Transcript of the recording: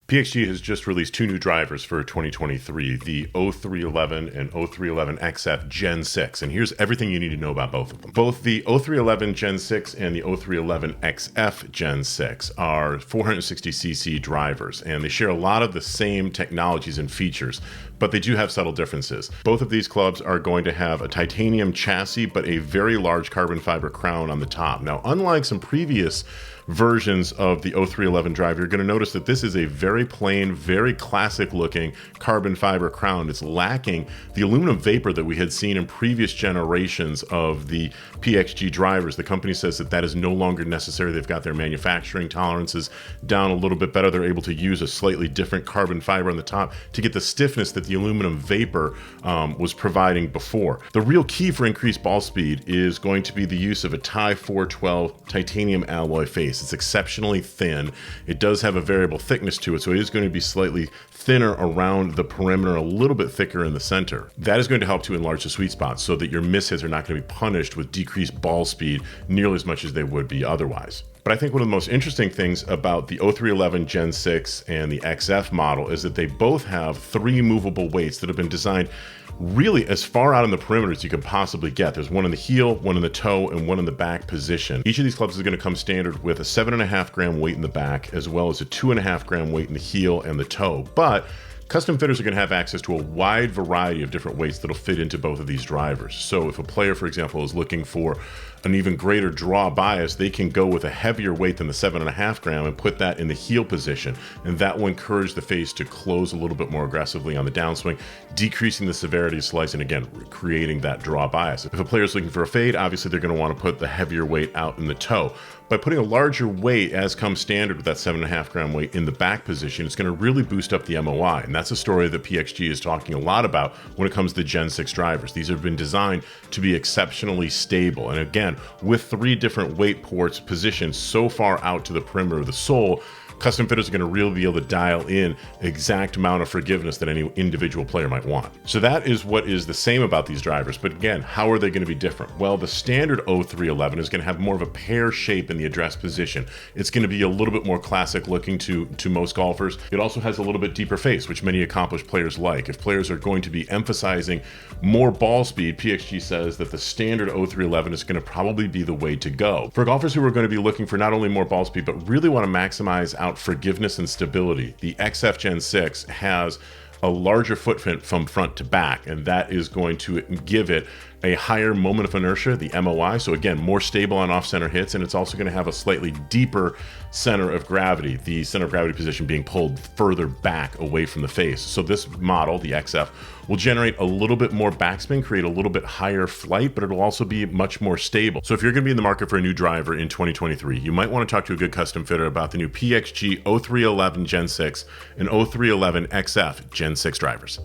PXG has just released two new drivers for 2023, the 0311 and 0311 XF Gen 6, and here's everything you need to know about both of them. Both the 0311 Gen 6 and the 0311 XF Gen 6 are 460cc drivers, and they share a lot of the same technologies and features, but they do have subtle differences. Both of these clubs are going to have a titanium chassis, but a very large carbon fiber crown on the top. Now, unlike some previous versions of the 0311 driver, you're going to notice that this is a very plain, very classic looking carbon fiber crown. It's lacking the aluminum vapor that we had seen in previous generations of the PXG drivers. The company says that that is no longer necessary. They've got their manufacturing tolerances down a little bit better. They're able to use a slightly different carbon fiber on the top to get the stiffness that the aluminum vapor was providing before. The real key for increased ball speed is going to be the use of a Ti 412 titanium alloy face. It's exceptionally thin. It does have a variable thickness to it, so it is going to be slightly thinner around the perimeter, a little bit thicker in the center. That is going to help to enlarge the sweet spot so that your mishits are not going to be punished with decreased ball speed nearly as much as they would be otherwise. But I think one of the most interesting things about the 0311 Gen 6 and the XF model is that they both have three movable weights that have been designed really as far out on the perimeter as you can possibly get. There's one in the heel, one in the toe, and one in the back position. Each of these clubs is going to come standard with a 7.5 gram weight in the back, as well as a 2.5 gram weight in the heel and the toe. But custom fitters are going to have access to a wide variety of different weights that'll fit into both of these drivers. So if a player, for example, is looking for an even greater draw bias, they can go with a heavier weight than the 7.5 gram and put that in the heel position. And that will encourage the face to close a little bit more aggressively on the downswing, decreasing the severity of slice and again, creating that draw bias. If a player is looking for a fade, obviously they're going to want to put the heavier weight out in the toe. By putting a larger weight, as comes standard with that 7.5 gram weight in the back position, it's going to really boost up the MOI. And that's a story that PXG is talking a lot about when it comes to Gen 6 drivers. These have been designed to be exceptionally stable. And again, with three different weight ports positioned so far out to the perimeter of the sole, custom fitters are going to really be able to dial in the exact amount of forgiveness that any individual player might want. So that is what is the same about these drivers. But again, how are they going to be different? Well, the standard 0311 is going to have more of a pear shape in the address position. It's going to be a little bit more classic looking to most golfers. It also has a little bit deeper face, which many accomplished players like. If players are going to be emphasizing more ball speed, PXG says that the standard 0311 is going to probably be the way to go. For golfers who are going to be looking for not only more ball speed, but really want to maximize out forgiveness and stability, the XF Gen 6 has a larger footprint from front to back, and that is going to give it a higher moment of inertia, the MOI, so again, more stable on off-center hits, and it's also going to have a slightly deeper center of gravity, the center of gravity position being pulled further back away from the face. So this model, the XF, will generate a little bit more backspin, create a little bit higher flight, but it'll also be much more stable. So if you're going to be in the market for a new driver in 2023, you might want to talk to a good custom fitter about the new PXG 0311 Gen 6 and 0311 XF Gen 6 drivers.